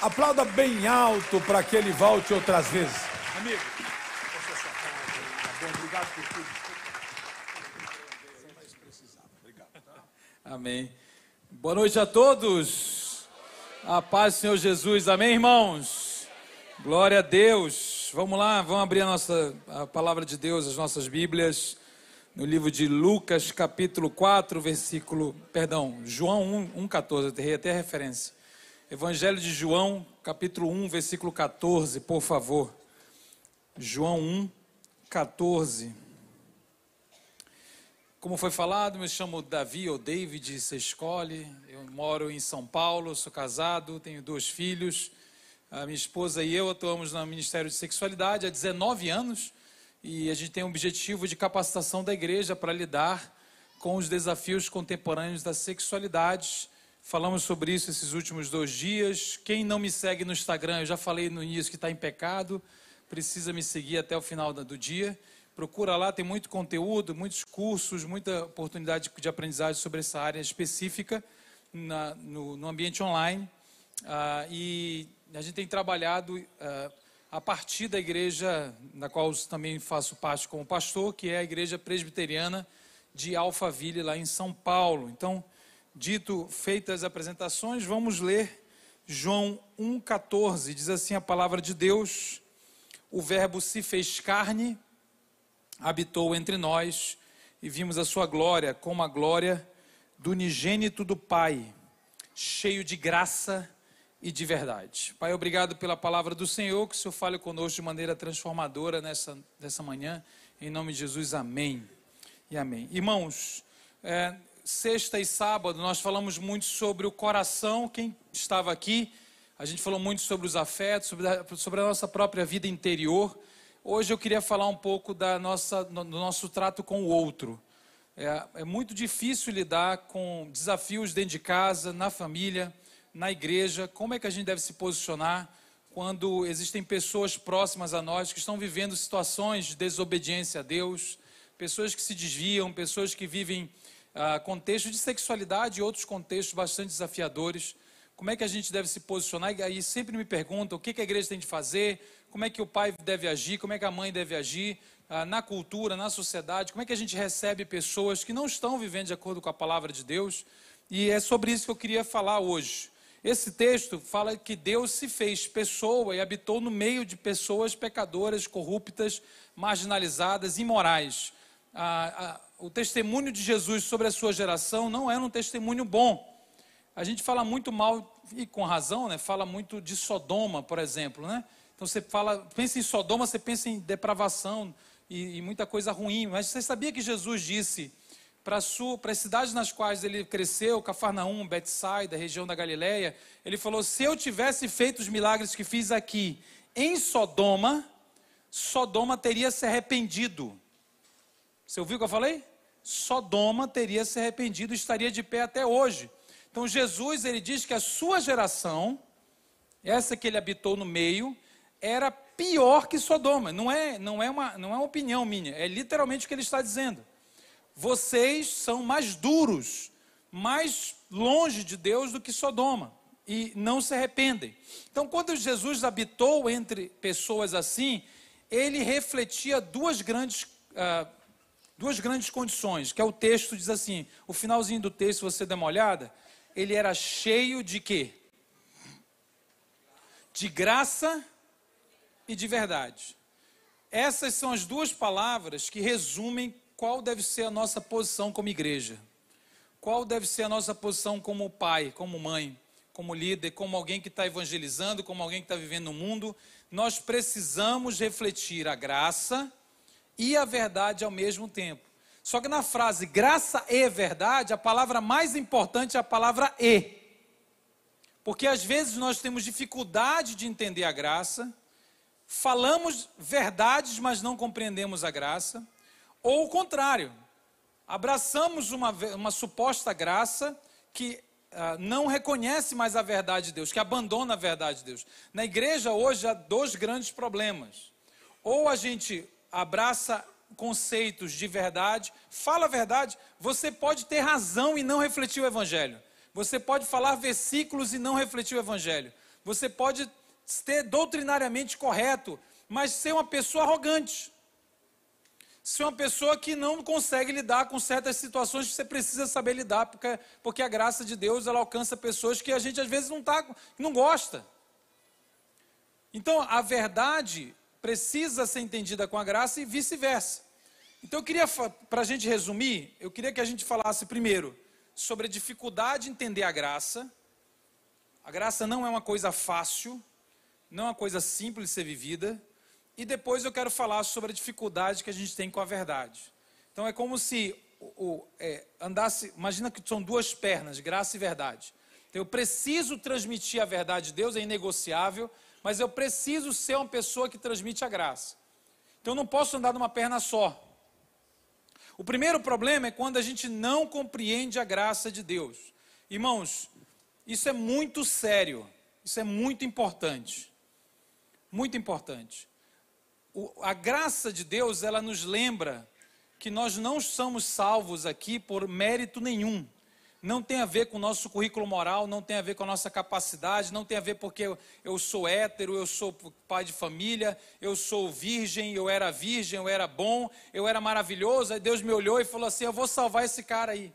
Aplauda bem alto para que ele volte outras vezes. Amigo, você só tá bom, obrigado por tudo. Você vai precisar. Obrigado. Tá? Amém. Boa noite a todos. A paz do Senhor Jesus. Amém, irmãos? Glória a Deus. Vamos lá, vamos abrir a palavra de Deus, as nossas Bíblias, no livro de Lucas, capítulo 4, João 1:14, errei até a referência. Evangelho de João, capítulo 1, versículo 14, por favor. João 1:14. Como foi falado, me chamo Davi ou David, você escolhe. Eu moro em São Paulo, sou casado, tenho 2 filhos. A minha esposa e eu atuamos no Ministério de Sexualidade há 19 anos e a gente tem o objetivo de capacitação da igreja para lidar com os desafios contemporâneos da sexualidade. Falamos sobre isso esses últimos 2 dias. Quem não me segue no Instagram, eu já falei no início que está em pecado, precisa me seguir até o final do dia. Procura lá, tem muito conteúdo, muitos cursos, muita oportunidade de aprendizagem sobre essa área específica no ambiente online. E a gente tem trabalhado a partir da igreja, na qual também faço parte como pastor, que é a Igreja Presbiteriana de Alphaville, lá em São Paulo. Então, feitas as apresentações, vamos ler João 1,14. Diz assim a palavra de Deus: o verbo se fez carne, habitou entre nós, e vimos a sua glória, como a glória do unigênito do Pai, cheio de graça e de verdade. Pai, obrigado pela palavra do Senhor, que o Senhor fale conosco de maneira transformadora nessa manhã, em nome de Jesus, amém e amém. Irmãos, sexta e sábado nós falamos muito sobre o coração. Quem estava aqui, a gente falou muito sobre os afetos, sobre a nossa própria vida interior. Hoje eu queria falar um pouco do nosso trato com o outro. É muito difícil lidar com desafios dentro de casa, na família, na igreja. Como é que a gente deve se posicionar quando existem pessoas próximas a nós que estão vivendo situações de desobediência a Deus, pessoas que se desviam, pessoas que vivem contextos de sexualidade e outros contextos bastante desafiadores. Como é que a gente deve se posicionar? E aí sempre me perguntam o que a igreja tem de fazer, como é que o pai deve agir, como é que a mãe deve agir na cultura, na sociedade, como é que a gente recebe pessoas que não estão vivendo de acordo com a palavra de Deus. E é sobre isso que eu queria falar hoje. Esse texto fala que Deus se fez pessoa e habitou no meio de pessoas pecadoras, corruptas, marginalizadas, imorais. O testemunho de Jesus sobre a sua geração não era um testemunho bom. A gente fala muito mal, e com razão, né? Fala muito de Sodoma, por exemplo, né? Então você pensa em Sodoma, você pensa em depravação e muita coisa ruim. Mas você sabia que Jesus disse para as cidades nas quais ele cresceu, Cafarnaum, Betsaida, região da Galileia, ele falou: se eu tivesse feito os milagres que fiz aqui em Sodoma, Sodoma teria se arrependido. Você ouviu o que eu falei? Sodoma teria se arrependido e estaria de pé até hoje. Então Jesus, ele diz que a sua geração, essa que ele habitou no meio, era pior que Sodoma. Não é uma opinião minha, é literalmente o que ele está dizendo. Vocês são mais duros, mais longe de Deus do que Sodoma, e não se arrependem. Então, quando Jesus habitou entre pessoas assim, ele refletia duas grandes condições, que é o texto diz assim, o finalzinho do texto, se você der uma olhada, ele era cheio de quê? De graça e de verdade. Essas são as duas palavras que resumem qual deve ser a nossa posição como igreja. Qual deve ser a nossa posição como pai, como mãe, como líder, como alguém que está evangelizando, como alguém que está vivendo no mundo. Nós precisamos refletir a graça e a verdade ao mesmo tempo. Só que na frase graça e verdade, a palavra mais importante é a palavra e. Porque às vezes nós temos dificuldade de entender a graça, falamos verdades, mas não compreendemos a graça, ou o contrário, abraçamos uma suposta graça que não reconhece mais a verdade de Deus, que abandona a verdade de Deus. Na igreja hoje há 2 grandes problemas. Ou a gente abraça conceitos de verdade, fala a verdade, você pode ter razão e não refletir o evangelho. Você pode falar versículos e não refletir o evangelho. Você pode ser doutrinariamente correto, mas ser uma pessoa arrogante. Ser uma pessoa que não consegue lidar com certas situações que você precisa saber lidar, porque a graça de Deus, ela alcança pessoas que a gente às vezes não gosta. Então, a verdade precisa ser entendida com a graça e vice-versa. Então, eu queria, para a gente resumir, eu queria que a gente falasse primeiro sobre a dificuldade de entender a graça. A graça não é uma coisa fácil, não é uma coisa simples de ser vivida. E depois eu quero falar sobre a dificuldade que a gente tem com a verdade. Então, é como se andasse, imagina que são duas pernas, graça e verdade. Então, eu preciso transmitir a verdade de Deus, é inegociável, mas eu preciso ser uma pessoa que transmite a graça. Então, eu não posso andar numa perna só. O primeiro problema é quando a gente não compreende a graça de Deus. Irmãos, isso é muito sério, isso é muito importante. Muito importante. A graça de Deus, ela nos lembra que nós não somos salvos aqui por mérito nenhum. Não tem a ver com o nosso currículo moral, não tem a ver com a nossa capacidade, não tem a ver porque eu sou hétero, eu sou pai de família, eu sou virgem, eu era bom, eu era maravilhoso. Aí Deus me olhou e falou assim: eu vou salvar esse cara aí.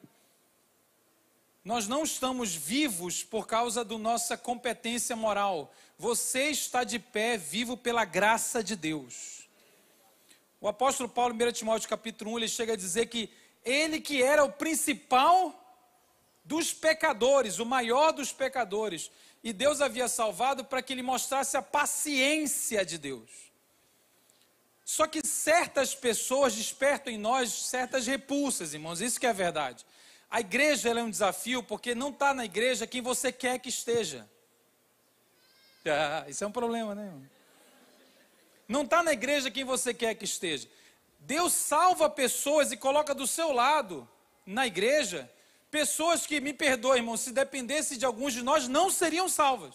Nós não estamos vivos por causa da nossa competência moral. Você está de pé, vivo pela graça de Deus. O apóstolo Paulo, em 1 Timóteo capítulo 1, ele chega a dizer que ele que era o principal dos pecadores, o maior dos pecadores, e Deus havia salvado para que ele mostrasse a paciência de Deus. Só que certas pessoas despertam em nós certas repulsas, irmãos, isso que é a verdade. A igreja ela é um desafio porque não está na igreja quem você quer que esteja. Isso é um problema, né, irmão? Não está na igreja quem você quer que esteja. Deus salva pessoas e coloca do seu lado, na igreja, pessoas que, me perdoem, irmão, se dependesse de alguns de nós, não seriam salvas.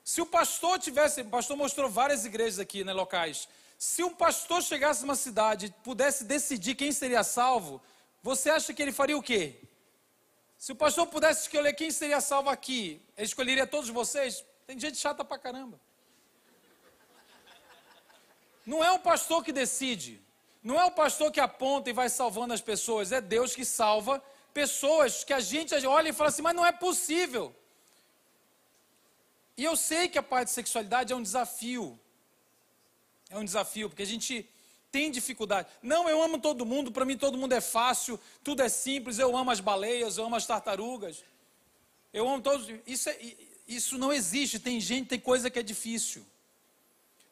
Se o pastor o pastor mostrou várias igrejas aqui, né, locais. Se um pastor chegasse numa cidade e pudesse decidir quem seria salvo, você acha que ele faria o quê? Se o pastor pudesse escolher quem seria salvo aqui, ele escolheria todos vocês? Tem gente chata pra caramba. Não é o pastor que decide. Não é o pastor que aponta e vai salvando as pessoas. É Deus que salva pessoas que a gente olha e fala assim, mas não é possível. E eu sei que a parte de sexualidade é um desafio. É um desafio, porque a gente tem dificuldade. Não, eu amo todo mundo, para mim todo mundo é fácil, tudo é simples, eu amo as baleias, eu amo as tartarugas. Eu amo todos. Isso não existe, tem coisa que é difícil.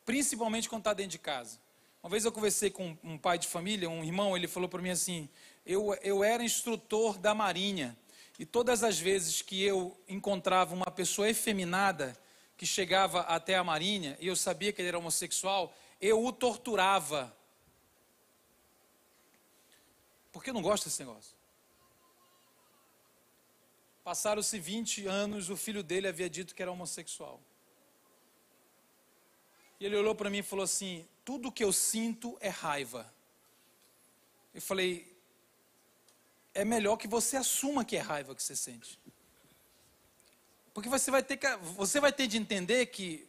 Principalmente quando está dentro de casa. Uma vez eu conversei com um pai de família, um irmão, ele falou para mim assim, eu era instrutor da Marinha, e todas as vezes que eu encontrava uma pessoa efeminada, que chegava até a Marinha, e eu sabia que ele era homossexual, eu o torturava. Porque eu não gosto desse negócio. Passaram-se 20 anos, o filho dele havia dito que era homossexual. E ele olhou para mim e falou assim, tudo que eu sinto é raiva. Eu falei, é melhor que você assuma que é raiva que você sente. Porque você vai ter de entender que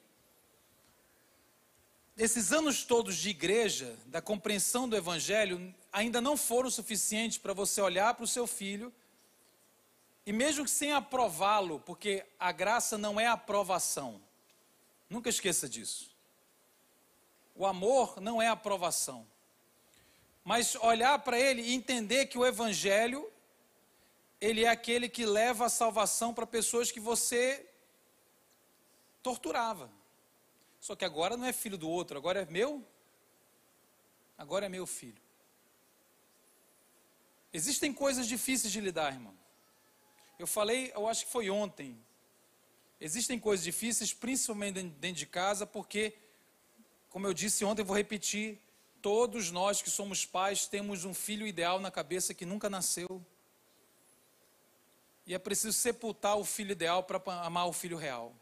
esses anos todos de igreja, da compreensão do evangelho, ainda não foram suficientes para você olhar para o seu filho, e mesmo que sem aprová-lo, porque a graça não é aprovação. Nunca esqueça disso. O amor não é aprovação. Mas olhar para ele e entender que o evangelho, ele é aquele que leva a salvação para pessoas que você torturava. Só que agora não é filho do outro, agora é meu filho. Existem coisas difíceis de lidar, irmão. Eu falei, eu acho que foi ontem. Existem coisas difíceis, principalmente dentro de casa, porque, como eu disse ontem, eu vou repetir, todos nós que somos pais temos um filho ideal na cabeça que nunca nasceu. E é preciso sepultar o filho ideal para amar o filho real.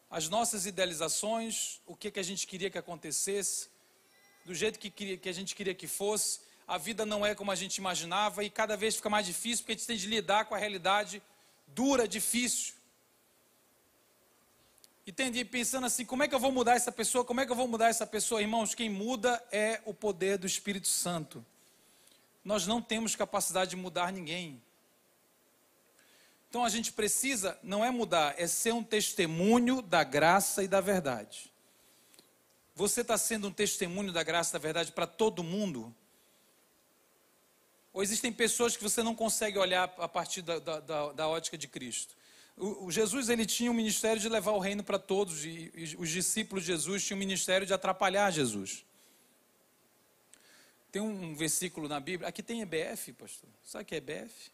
As nossas idealizações, o que a gente queria que acontecesse, do jeito que a gente queria que fosse, a vida não é como a gente imaginava e cada vez fica mais difícil porque a gente tem de lidar com a realidade dura, difícil. E pensando assim, como é que eu vou mudar essa pessoa? Como é que eu vou mudar essa pessoa? Irmãos, quem muda é o poder do Espírito Santo. Nós não temos capacidade de mudar ninguém. Então a gente precisa, não é mudar, é ser um testemunho da graça e da verdade. Você está sendo um testemunho da graça e da verdade para todo mundo? Ou existem pessoas que você não consegue olhar a partir da ótica de Cristo? O Jesus, ele tinha um ministério de levar o reino para todos, e os discípulos de Jesus tinham um ministério de atrapalhar Jesus. Tem um versículo na Bíblia, aqui tem EBF, pastor, sabe o que é EBF?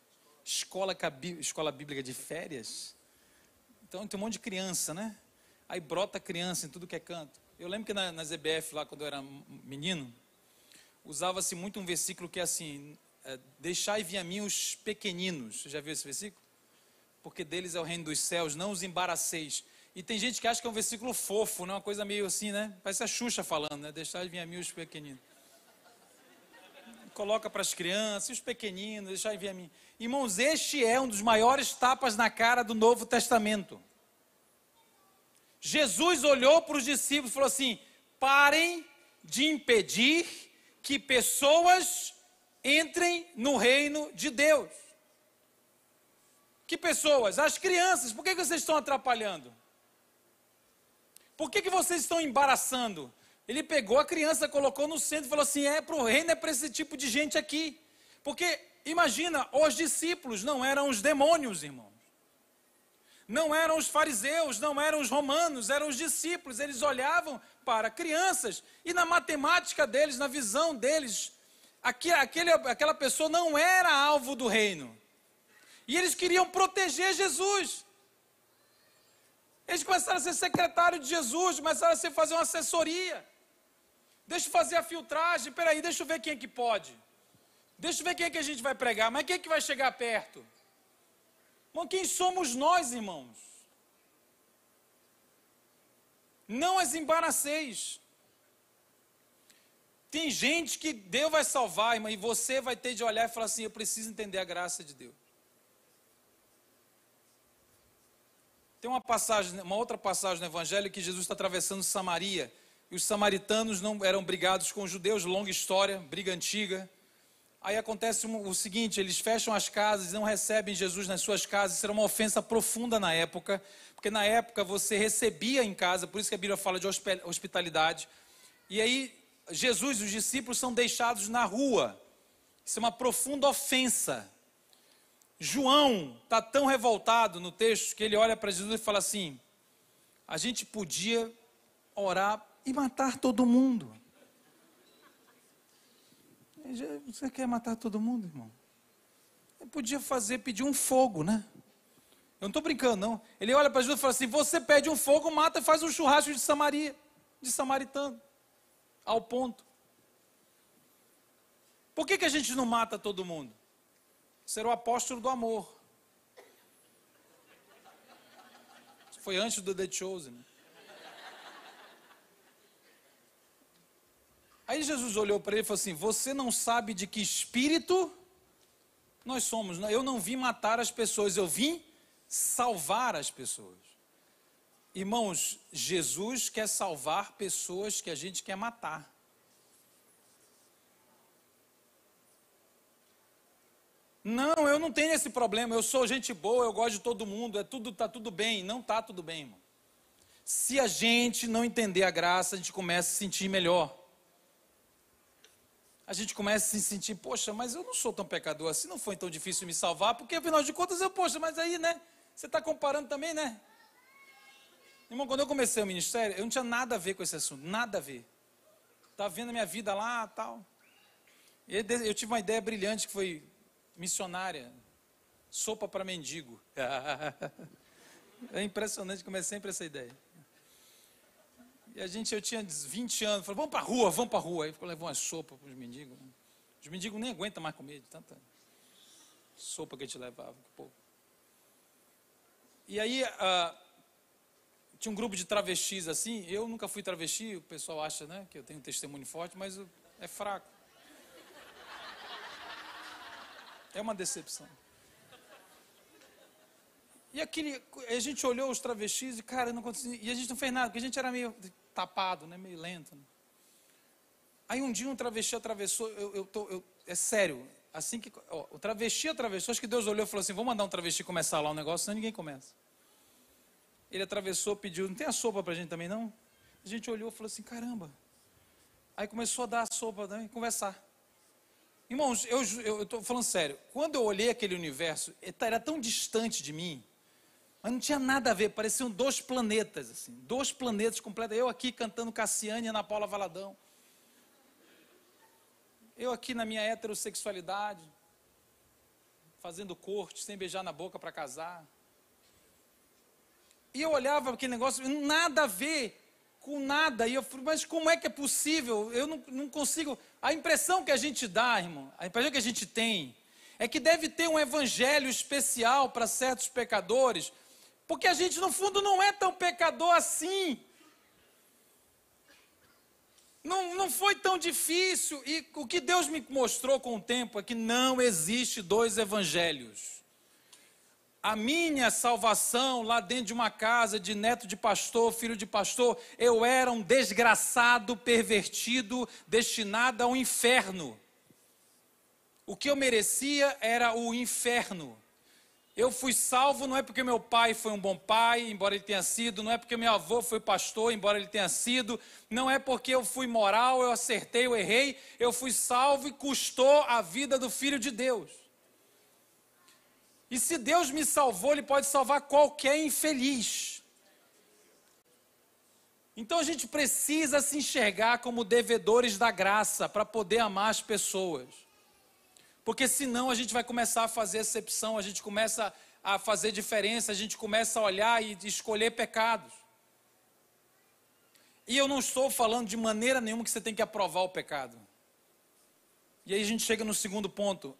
Escola Bíblica de Férias. Então tem um monte de criança, né? Aí brota criança em tudo que é canto. Eu lembro que nas EBF, lá quando eu era menino, usava-se muito um versículo que é assim, deixai vir a mim os pequeninos. Você já viu esse versículo? Porque deles é o reino dos céus, não os embaraceis. E tem gente que acha que é um versículo fofo, né? Uma coisa meio assim, né? Parece a Xuxa falando, né? Deixai vir a mim os pequeninos. Coloca para as crianças, os pequeninos, deixai vir a mim. Irmãos, este é um dos maiores tapas na cara do Novo Testamento. Jesus olhou para os discípulos e falou assim, parem de impedir que pessoas entrem no reino de Deus. Que pessoas? As crianças. Por que vocês estão atrapalhando? Por que vocês estão embaraçando? Ele pegou a criança, colocou no centro e falou assim, para o reino é para esse tipo de gente aqui. Porque, imagina, os discípulos não eram os demônios, irmãos. Não eram os fariseus, não eram os romanos, eram os discípulos. Eles olhavam para crianças e na matemática deles, na visão deles, aquela pessoa não era alvo do reino. E eles queriam proteger Jesus. Eles começaram a ser secretário de Jesus, começaram a fazer uma assessoria. Deixa eu fazer a filtragem, peraí, deixa eu ver quem é que pode. Deixa eu ver quem é que a gente vai pregar, mas quem é que vai chegar perto? Bom, quem somos nós, irmãos? Não as embaraceis. Tem gente que Deus vai salvar, irmão, e você vai ter de olhar e falar assim, eu preciso entender a graça de Deus. Tem uma outra passagem no Evangelho que Jesus está atravessando Samaria, e os samaritanos não eram brigados com os judeus, longa história, briga antiga. Aí acontece o seguinte, eles fecham as casas e não recebem Jesus nas suas casas. Isso era uma ofensa profunda na época, porque na época você recebia em casa, por isso que a Bíblia fala de hospitalidade. E aí Jesus e os discípulos são deixados na rua. Isso é uma profunda ofensa. João está tão revoltado no texto que ele olha para Jesus e fala assim, a gente podia orar e matar todo mundo. Você quer matar todo mundo, irmão? Ele podia pedir um fogo, né? Eu não estou brincando, não. Ele olha para Jesus e fala assim, você pede um fogo, mata e faz um churrasco de Samaria, de samaritano, ao ponto. Por que a gente não mata todo mundo? Ser o apóstolo do amor. Isso foi antes do The Chosen. Aí Jesus olhou para ele e falou assim, você não sabe de que espírito nós somos. Eu não vim matar as pessoas, eu vim salvar as pessoas. Irmãos, Jesus quer salvar pessoas que a gente quer matar. Não, eu não tenho esse problema, eu sou gente boa, eu gosto de todo mundo, está tudo bem. Não está tudo bem, irmão. Se a gente não entender a graça, a gente começa a se sentir melhor. A gente começa a se sentir, poxa, mas eu não sou tão pecador assim, não foi tão difícil me salvar, porque afinal de contas poxa, mas aí, né, você está comparando também, né? Irmão, quando eu comecei o ministério, eu não tinha nada a ver com esse assunto, nada a ver. Estava vendo a minha vida lá, tal. E eu tive uma ideia brilhante que foi missionária, sopa para mendigo. É impressionante como é sempre essa ideia. E eu tinha 20 anos, falei, vamos para a rua. Aí levou uma sopa para os mendigos. Né? Os mendigos nem aguentam mais comer de tanta sopa que a gente levava. Pô. E aí, tinha um grupo de travestis assim, eu nunca fui travesti, o pessoal acha, né, que eu tenho um testemunho forte, mas é fraco. É uma decepção. E a gente olhou os travestis e, cara, não conseguia, e a gente não fez nada, porque a gente era meio tapado, né, meio lento. Né? Aí um dia um travesti atravessou, é sério, assim que o travesti atravessou, acho que Deus olhou e falou assim, vamos mandar um travesti começar lá um negócio, senão ninguém começa. Ele atravessou, pediu, não tem a sopa pra gente também não? A gente olhou e falou assim, caramba. Aí começou a dar a sopa, né, e conversar. Irmãos, eu estou falando sério, quando eu olhei aquele universo, era tão distante de mim, mas não tinha nada a ver, pareciam dois planetas, assim, dois planetas completos, eu aqui cantando Cassiane e Ana Paula Valadão, eu aqui na minha heterossexualidade, fazendo corte, sem beijar na boca para casar, e eu olhava aquele negócio, nada a ver com nada, e eu falei, mas como é que é possível? Eu não consigo. A impressão que a gente dá, irmão, a impressão que a gente tem, é que deve ter um evangelho especial para certos pecadores, porque a gente, no fundo, não é tão pecador assim. Não foi tão difícil, e o que Deus me mostrou com o tempo é que não existe dois evangelhos. A minha salvação lá dentro de uma casa de neto de pastor, filho de pastor, eu era um desgraçado, pervertido, destinado ao inferno. O que eu merecia era o inferno. Eu fui salvo não é porque meu pai foi um bom pai, embora ele tenha sido, não é porque meu avô foi pastor, embora ele tenha sido, não é porque eu fui moral, eu acertei, eu errei, eu fui salvo e custou a vida do Filho de Deus. E se Deus me salvou, Ele pode salvar qualquer infeliz. Então a gente precisa se enxergar como devedores da graça para poder amar as pessoas. Porque senão a gente vai começar a fazer exceção, a gente começa a fazer diferença, a gente começa a olhar e escolher pecados. E eu não estou falando de maneira nenhuma que você tem que aprovar o pecado. E aí a gente chega no segundo ponto.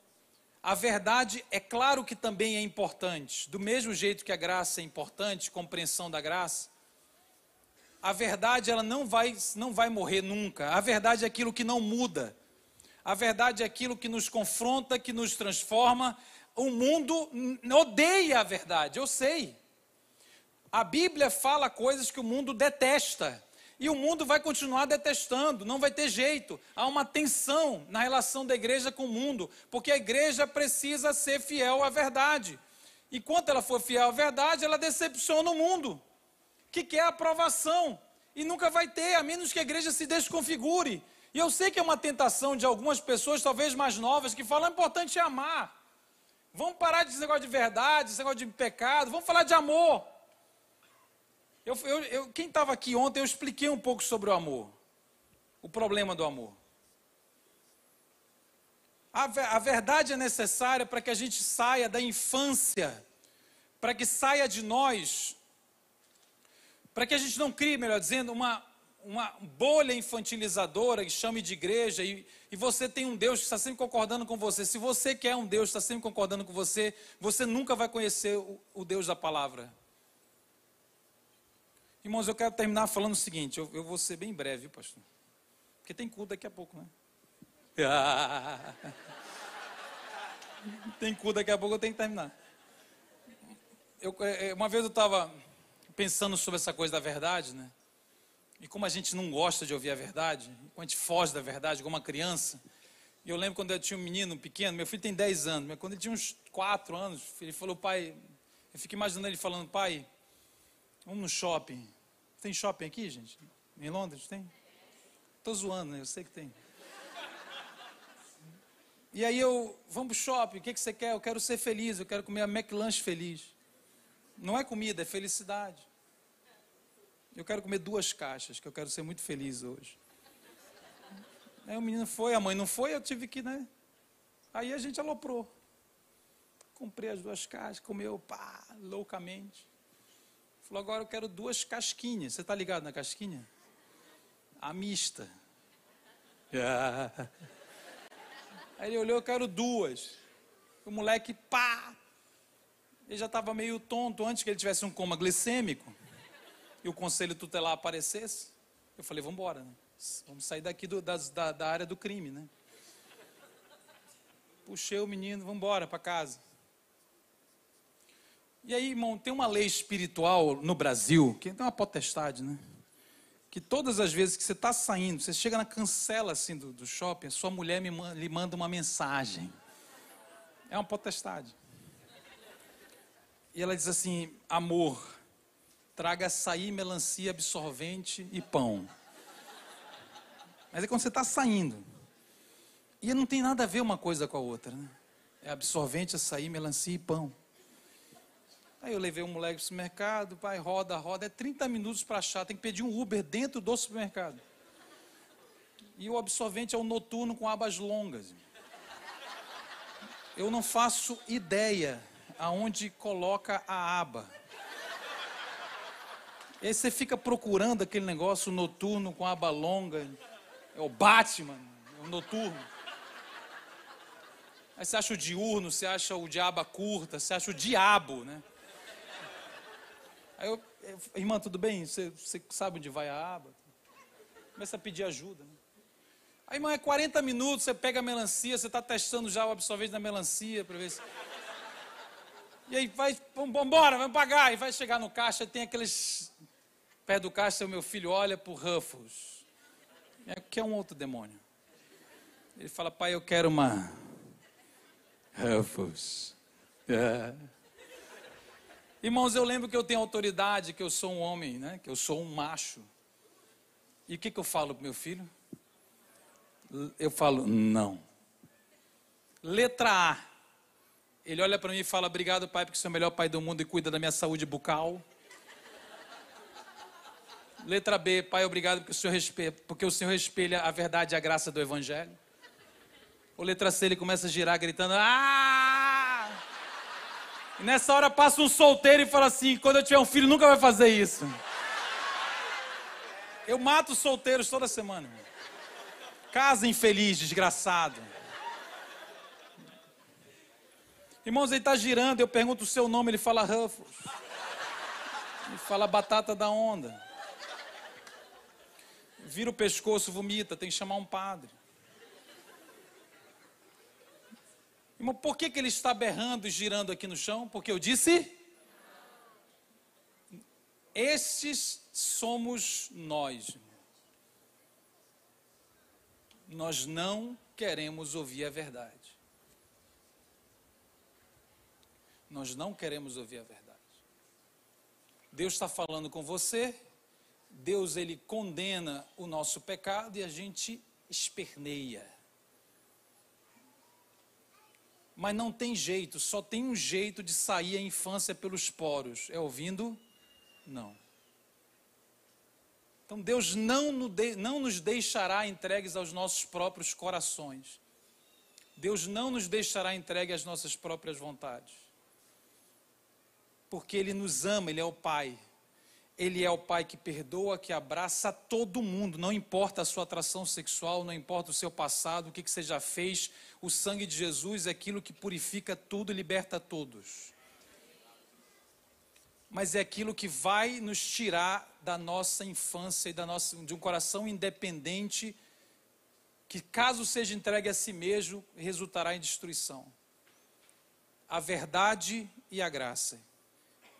A verdade, é claro que também é importante, do mesmo jeito que a graça é importante, compreensão da graça, a verdade ela não vai morrer nunca, a verdade é aquilo que não muda, a verdade é aquilo que nos confronta, que nos transforma, o mundo odeia a verdade, eu sei, a Bíblia fala coisas que o mundo detesta, e o mundo vai continuar detestando, não vai ter jeito. Há uma tensão na relação da igreja com o mundo, porque a igreja precisa ser fiel à verdade. E quando ela for fiel à verdade, ela decepciona o mundo, que quer aprovação. E nunca vai ter, a menos que a igreja se desconfigure. E eu sei que é uma tentação de algumas pessoas, talvez mais novas, que falam, é importante amar. Vamos parar desse negócio de verdade, esse negócio de pecado, vamos falar de amor. Quem estava aqui ontem, eu expliquei um pouco sobre o amor, o problema do amor. A verdade é necessária para que a gente saia da infância, para que saia de nós, para que a gente não crie, melhor dizendo, uma bolha infantilizadora que chame de igreja, e você tem um Deus que está sempre concordando com você. Se você quer um Deus que está sempre concordando com você, você nunca vai conhecer o Deus da palavra. Irmãos, eu quero terminar falando o seguinte, eu vou ser bem breve, viu, pastor? Porque tem culto daqui a pouco, né? Tem culto daqui a pouco, eu tenho que terminar. Uma vez eu estava pensando sobre essa coisa da verdade, né? E como a gente não gosta de ouvir a verdade, como a gente foge da verdade, como uma criança. E eu lembro quando eu tinha um menino pequeno, meu filho tem 10 anos, mas quando ele tinha uns 4 anos, ele falou, pai, eu fico imaginando ele falando, pai, vamos no shopping. Tem shopping aqui, gente? Em Londres tem? Estou zoando, né? Eu sei que tem. E aí vamos pro shopping, o que você quer? Eu quero ser feliz, eu quero comer a McLanche feliz. Não é comida, é felicidade. Eu quero comer 2 caixas, que eu quero ser muito feliz hoje. Aí o menino foi, a mãe não foi, eu tive que, né? Aí a gente aloprou. Comprei as 2 caixas, comeu, loucamente. Falou, agora eu quero 2 casquinhas. Você está ligado na casquinha? A mista. Aí ele olhou, eu quero 2. O moleque, ele já estava meio tonto antes que ele tivesse um coma glicêmico. E o conselho tutelar aparecesse. Eu falei, vamos embora, né? Vamos sair daqui da área do crime, né? Puxei o menino, vamos embora para casa. E aí, irmão, tem uma lei espiritual no Brasil, que tem uma potestade, né? Que todas as vezes que você está saindo, você chega na cancela assim do shopping, a sua mulher lhe manda uma mensagem. É uma potestade. E ela diz assim: amor, traga açaí, melancia, absorvente e pão. Mas é quando você está saindo. E não tem nada a ver uma coisa com a outra, né? É absorvente, açaí, melancia e pão. Aí eu levei um moleque para o supermercado, pai, roda, é 30 minutos para achar, tem que pedir um Uber dentro do supermercado. E o absorvente é o noturno com abas longas. Eu não faço ideia aonde coloca a aba. E aí você fica procurando aquele negócio noturno com aba longa, é o Batman, é o noturno. Aí você acha o diurno, você acha o de aba curta, você acha o diabo, né? Aí irmã, tudo bem? Você sabe onde vai a aba? Começa a pedir ajuda, né? Aí, irmã, é 40 minutos, você pega a melancia, você está testando já o absorvente da melancia para ver se... E aí vai, vambora, vamos pagar. E vai chegar no caixa, tem aqueles... Perto do caixa, o meu filho olha por Ruffles. Que é um outro demônio. Ele fala: pai, eu quero uma Ruffles. Irmãos, eu lembro que eu tenho autoridade, que eu sou um homem, né? Que eu sou um macho. E o que eu falo para meu filho? Eu falo: não. Letra A. Ele olha para mim e fala: obrigado, pai, porque você é o melhor pai do mundo e cuida da minha saúde bucal. Letra B. Pai, obrigado porque o Senhor espelha a verdade e a graça do Evangelho. Ou letra C, ele começa a girar gritando: ah! E nessa hora passa um solteiro e fala assim: quando eu tiver um filho nunca vai fazer isso. Eu mato os solteiros toda semana. Casa infeliz, desgraçado. Irmãos, ele está girando, eu pergunto o seu nome, ele fala Ruffles. Ele fala batata da onda. Vira o pescoço, vomita, tem que chamar um padre. Irmão, por que ele está berrando e girando aqui no chão? Porque eu disse: estes somos nós. Nós não queremos ouvir a verdade. Nós não queremos ouvir a verdade. Deus está falando com você. Deus, ele condena o nosso pecado e a gente esperneia. Mas não tem jeito, só tem um jeito de sair a infância pelos poros. É ouvindo? Não. Então Deus não nos deixará entregues aos nossos próprios corações. Deus não nos deixará entregue às nossas próprias vontades. Porque Ele nos ama, Ele é o Pai. Ele é o Pai que perdoa, que abraça todo mundo, não importa a sua atração sexual, não importa o seu passado, o que você já fez. O sangue de Jesus é aquilo que purifica tudo e liberta todos. Mas é aquilo que vai nos tirar da nossa infância e de um coração independente, que caso seja entregue a si mesmo, resultará em destruição. A verdade e a graça.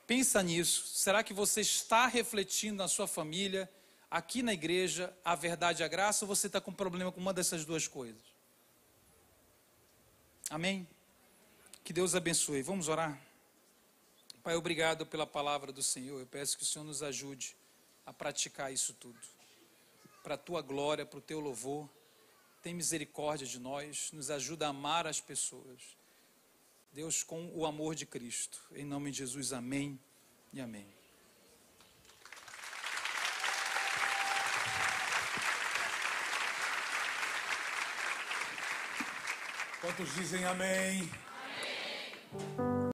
Pensa nisso. Será que você está refletindo na sua família, aqui na igreja, a verdade e a graça, ou você está com problema com uma dessas duas coisas? Amém? Que Deus abençoe. Vamos orar? Pai, obrigado pela palavra do Senhor. Eu peço que o Senhor nos ajude a praticar isso tudo. Para a tua glória, para o teu louvor. Tem misericórdia de nós. Nos ajuda a amar as pessoas. Deus, com o amor de Cristo. Em nome de Jesus, amém e amém. Quantos dizem amém? Amém.